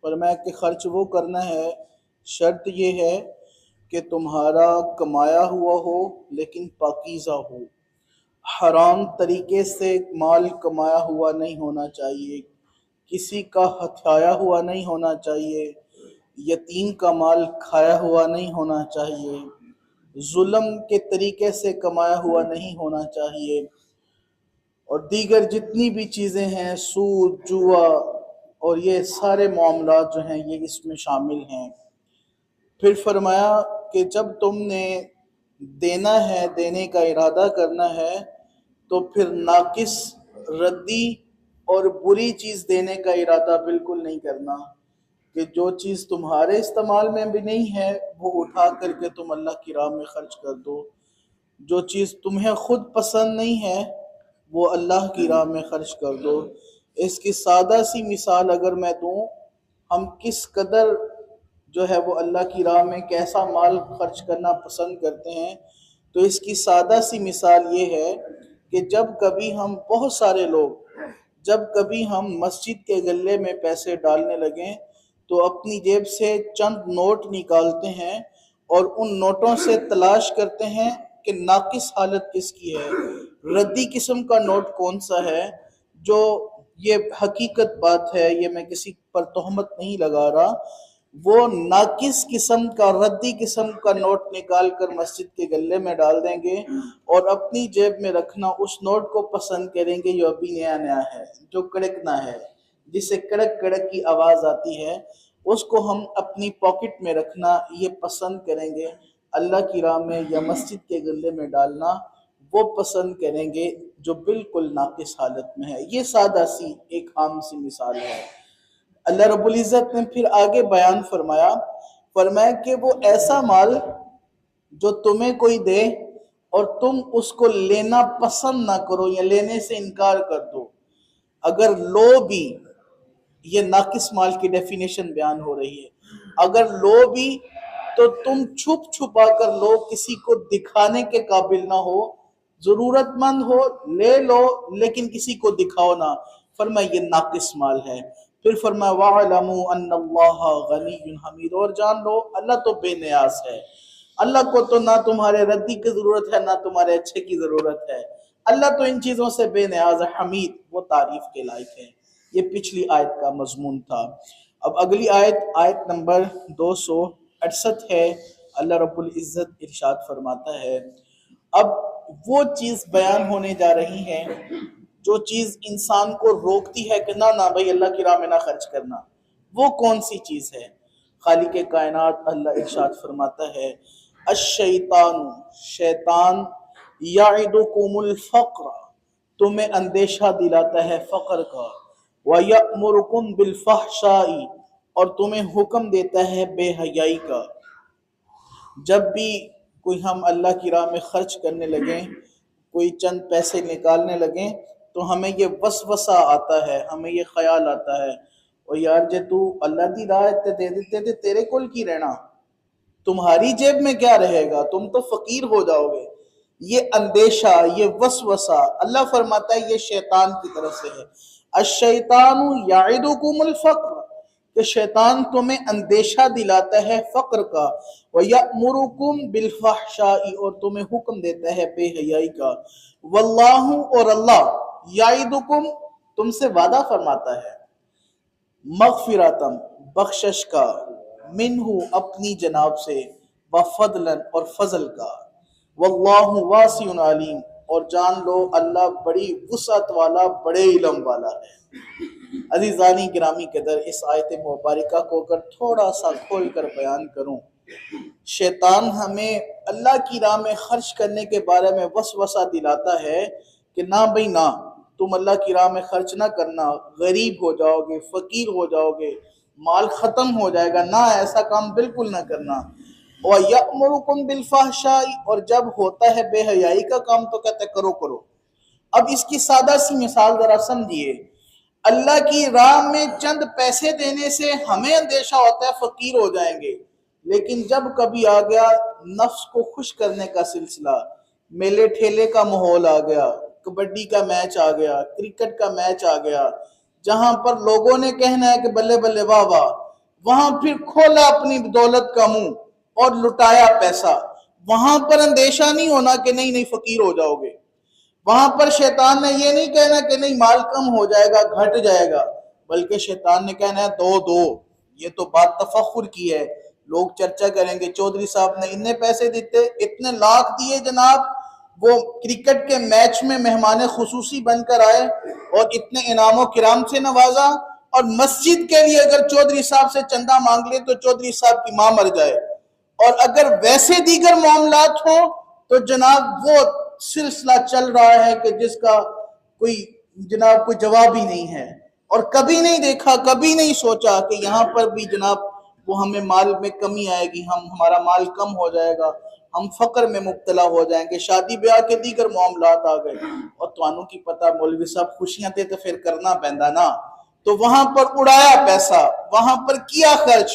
فرمایا کہ خرچ وہ کرنا ہے، شرط یہ ہے کہ تمہارا کمایا ہوا ہو لیکن پاکیزہ ہو، حرام طریقے سے مال کمایا ہوا نہیں ہونا چاہیے، کسی کا ہتھیایا ہوا نہیں ہونا چاہیے، یتیم کا مال کھایا ہوا نہیں ہونا چاہیے، ظلم کے طریقے سے کمایا ہوا نہیں ہونا چاہیے، اور دیگر جتنی بھی چیزیں ہیں، سود، جوا اور یہ سارے معاملات جو ہیں یہ اس میں شامل ہیں۔ پھر فرمایا کہ جب تم نے دینا ہے، دینے کا ارادہ کرنا ہے، تو پھر ناقص، ردی اور بری چیز دینے کا ارادہ بالکل نہیں کرنا، کہ جو چیز تمہارے استعمال میں بھی نہیں ہے وہ اٹھا کر کے تم اللہ کی راہ میں خرچ کر دو، جو چیز تمہیں خود پسند نہیں ہے وہ اللہ کی راہ میں خرچ کر دو۔ اس کی سادہ سی مثال اگر میں دوں، ہم کس قدر جو ہے وہ اللہ کی راہ میں کیسا مال خرچ کرنا پسند کرتے ہیں، تو اس کی سادہ سی مثال یہ ہے کہ جب کبھی ہم بہت سارے لوگ جب کبھی ہم مسجد کے گلے میں پیسے ڈالنے لگیں تو اپنی جیب سے چند نوٹ نکالتے ہیں اور ان نوٹوں سے تلاش کرتے ہیں کہ ناقص حالت کس کی ہے، ردی قسم کا نوٹ کون سا ہے، جو یہ حقیقت بات ہے، یہ میں کسی پر تہمت نہیں لگا رہا، وہ ناقص قسم کا، ردی قسم کا نوٹ نکال کر مسجد کے گلے میں ڈال دیں گے اور اپنی جیب میں رکھنا اس نوٹ کو پسند کریں گے جو ابھی نیا نیا ہے، جو کڑکنا ہے، جس سے کڑک کڑک کی آواز آتی ہے، اس کو ہم اپنی پاکٹ میں رکھنا یہ پسند کریں گے، اللہ کی راہ میں یا مسجد کے گلے میں ڈالنا وہ پسند کریں گے جو بالکل ناقص حالت میں ہے۔ یہ سادہ سی ایک عام سی مثال ہے۔ اللہ رب العزت نے پھر آگے بیان فرمایا کہ وہ ایسا مال جو تمہیں کوئی دے اور تم اس کو لینا پسند نہ کرو یا لینے سے انکار کر دو، اگر لو بھی، یہ ناقص مال کی ڈیفینیشن بیان ہو رہی ہے، اگر لو بھی تو تم چھپ چھپا کر لو، کسی کو دکھانے کے قابل نہ ہو، ضرورت مند ہو لے لو لیکن کسی کو دکھاؤ نہ، فرمایا یہ ناقص مال ہے۔ پھر فرمایا وَاعْلَمُوا أَنَّ اللَّهَ غَنِيٌّ حَمِيدٌ، اور جان لو اللہ تو بے نیاز ہے، اللہ کو تو نہ تمہارے ردی کی ضرورت ہے نہ تمہارے اچھے کی ضرورت ہے، اللہ تو ان چیزوں سے بے نیاز ہے، حمید، وہ تعریف کے لائق ہے۔ یہ پچھلی آیت کا مضمون تھا۔ اب اگلی آیت نمبر 268 ہے۔ اللہ رب العزت ارشاد فرماتا ہے، اب وہ چیز بیان ہونے جا رہی ہے جو چیز انسان کو روکتی ہے کہ نہ بھائی اللہ کی راہ میں نہ خرچ کرنا، وہ کون سی چیز ہے؟ خالق کائنات اللہ ارشاد فرماتا ہے، الشیطان، شیطان، یعدکم الفقر، تمہیں اندیشہ دلاتا ہے فقر کا، وَيَأْمُرُكُمْ بِالْفَحْشَاءِ، اور تمہیں حکم دیتا ہے بے حیائی کا۔ جب بھی کوئی ہم اللہ کی راہ میں خرچ کرنے لگیں، کوئی چند پیسے نکالنے لگیں، تو ہمیں یہ وسوسہ آتا ہے، ہمیں یہ خیال آتا ہے، اور یار جے تو اللہ دی راہ دے دیتے تیرے کول کی رہنا، تمہاری جیب میں کیا رہے گا، تم تو فقیر ہو جاؤ گے۔ یہ اندیشہ، یہ وسوسہ اللہ فرماتا ہے یہ شیطان کی طرف سے ہے۔ الشیطان یعدکم الفقر، کہ شیطان تمہیں اندیشہ دلاتا ہے فقر کا، وَيَأْمُرُكُمْ بِالْفَحْشَاءِ، اور تمہیں حکم دیتا ہے بے حیائی کا، واللہ، اور اللہ، یعدکم، تم سے وعدہ فرماتا ہے، مغفرتم، بخشش کا، منہ، اپنی جناب سے، وفضلا، اور فضل کا، واللہ واسع علیم، اور جان لو اللہ بڑی وسعت والا، بڑے علم والا ہے۔ عزیزانی گرامی قدر، اس آیت مبارکہ کو اگر تھوڑا سا کھول کر بیان کروں، شیطان ہمیں اللہ کی راہ میں خرچ کرنے کے بارے میں وسوسہ دلاتا ہے کہ نہ بھائی نہ، تم اللہ کی راہ میں خرچ نہ کرنا، غریب ہو جاؤ گے، فقیر ہو جاؤ گے، مال ختم ہو جائے گا، نہ ایسا کام بالکل نہ کرنا۔ وَيَأْمُرُكُمْ بِالْفَحْشَاءِ، اور جب ہوتا ہے بے حیائی کا کام تو کہتے کرو۔ اب اس کی سادہ سی مثال ذرا سمجھیے، اللہ کی راہ میں چند پیسے دینے سے ہمیں اندیشہ ہوتا ہے فقیر ہو جائیں گے، لیکن جب کبھی آ گیا نفس کو خوش کرنے کا سلسلہ، میلے ٹھیلے کا ماحول آ گیا، کبڈی کا میچ آ گیا، کرکٹ کا میچ آ گیا، جہاں پر لوگوں نے کہنا ہے کہ بلے بلے واہ واہ، وہاں پھر کھولا اپنی دولت کا منہ اور لٹایا پیسہ۔ وہاں پر اندیشہ نہیں ہونا کہ نہیں نہیں فقیر ہو جاؤ گے، وہاں پر شیطان نے یہ نہیں کہنا کہ نہیں مال کم ہو جائے گا، گھٹ جائے گا، بلکہ شیطان نے کہنا ہے دو دو۔ یہ تو بات تفخر کی ہے، لوگ چرچا کریں گے چودھری صاحب نے اتنے پیسے دیتے، اتنے لاکھ دیے جناب، وہ کرکٹ کے میچ میں مہمان خصوصی بن کر آئے اور اتنے انعام و کرام سے نوازا، اور مسجد کے لیے اگر چودھری صاحب سے چندہ مانگ لے تو چودھری صاحب کی ماں مر جائے۔ اور اگر ویسے دیگر معاملات ہوں تو جناب وہ سلسلہ چل رہا ہے کہ جس کا کوئی جناب کوئی جواب ہی نہیں ہے، اور کبھی نہیں دیکھا، کبھی نہیں سوچا کہ یہاں پر بھی جناب وہ ہمیں مال میں کمی آئے گی، ہمارا مال کم ہو جائے گا، ہم فقر میں مبتلا ہو جائیں گے، شادی بیاہ کے دیگر معاملات آ گئے۔ اور توانوں کی پتہ مولوی صاحب خوشیاں تھے تو پھر کرنا پہندا نا، تو وہاں پر اڑایا پیسہ، وہاں پر کیا خرچ،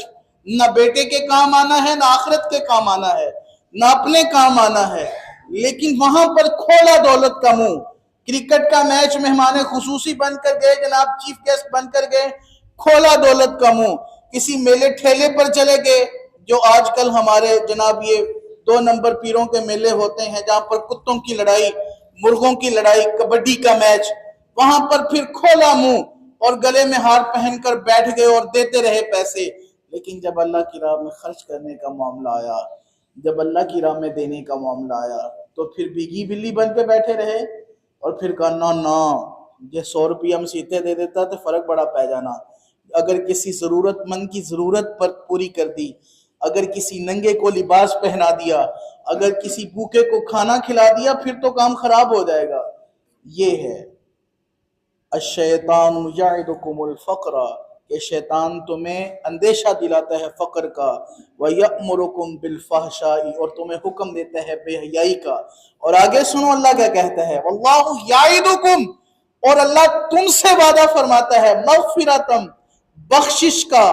نہ بیٹے کے کام آنا ہے، نہ آخرت کے کام آنا ہے، نہ اپنے کام آنا ہے، لیکن وہاں پر کھولا دولت کا منہ۔ کرکٹ کا میچ مہمان خصوصی بن کر گئے جناب، چیف گیسٹ بن کر گئے، کھولا دولت کا منہ۔ کسی میلے ٹھیلے پر چلے گئے، جو آج کل ہمارے جناب یہ 2 نمبر پیروں کے میلے ہوتے ہیں جہاں پر کتوں کی لڑائی، مرغوں کی لڑائی، کبڈی کا میچ، وہاں پر پھر کھولا منہ اور گلے میں ہار پہن کر بیٹھ گئے اور دیتے رہے پیسے۔ لیکن جب اللہ کی راہ میں خرچ کرنے کا معاملہ آیا، جب اللہ کی راہ میں دینے کا معاملہ آیا، تو پھر بیگی بلی بن کے بیٹھے رہے اور پھر کہا نا یہ 100 روپیہ ہم سیتے دے دیتا تو فرق بڑا پہ جانا۔ اگر کسی ضرورت مند کی ضرورت پر پوری کر دی، اگر کسی ننگے کو لباس پہنا دیا، اگر کسی بھوکے کو کھانا کھلا دیا، پھر تو کام خراب ہو جائے گا۔ یہ ہے الشیطان یعدکم الفقر، کہ شیطان تمہیں اندیشہ دلاتا ہے فقر کا، وَيَأْمُرُكُمْ بِالْفَحْشَاءِ، اور تمہیں حکم دیتا ہے بے حیائی کا۔ اور آگے سنو اللہ کیا کہتا ہے، وَاللَّهُ يَعِدُكُمْ، اور اللہ تم سے وعدہ فرماتا ہے مغفرتم، بخشش کا،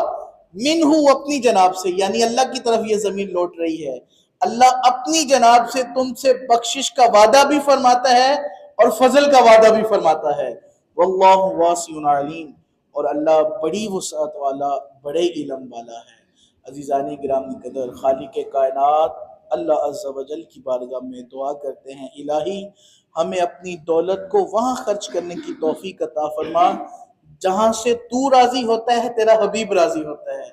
منہ، اپنی جناب سے، یعنی اللہ کی طرف یہ زمین لوٹ رہی ہے، اللہ اپنی جناب سے تم سے بخشش کا وعدہ بھی فرماتا ہے اور فضل کا وعدہ بھی فرماتا ہے۔ واللہ واسع علیم، اور اللہ بڑی وسعت والا، بڑے علم والا ہے۔ عزیزان گرامی قدر، خالق کائنات اللہ عز و جل کی بارگاہ میں دعا کرتے ہیں، الہی ہمیں اپنی دولت کو وہاں خرچ کرنے کی توفیق عطا فرما جہاں سے تو راضی ہوتا ہے، تیرا حبیب راضی ہوتا ہے۔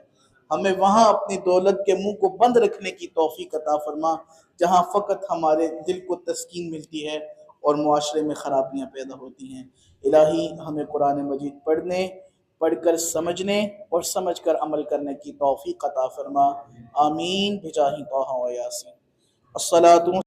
ہمیں وہاں اپنی دولت کے منہ کو بند رکھنے کی توفیق عطا فرما جہاں فقط ہمارے دل کو تسکین ملتی ہے اور معاشرے میں خرابیاں پیدا ہوتی ہیں۔ الہی ہمیں قرآن مجید پڑھ کر سمجھنے اور سمجھ کر عمل کرنے کی توفیق عطا فرما، آمین بجاہ طہ و یاسین۔ الصلاۃ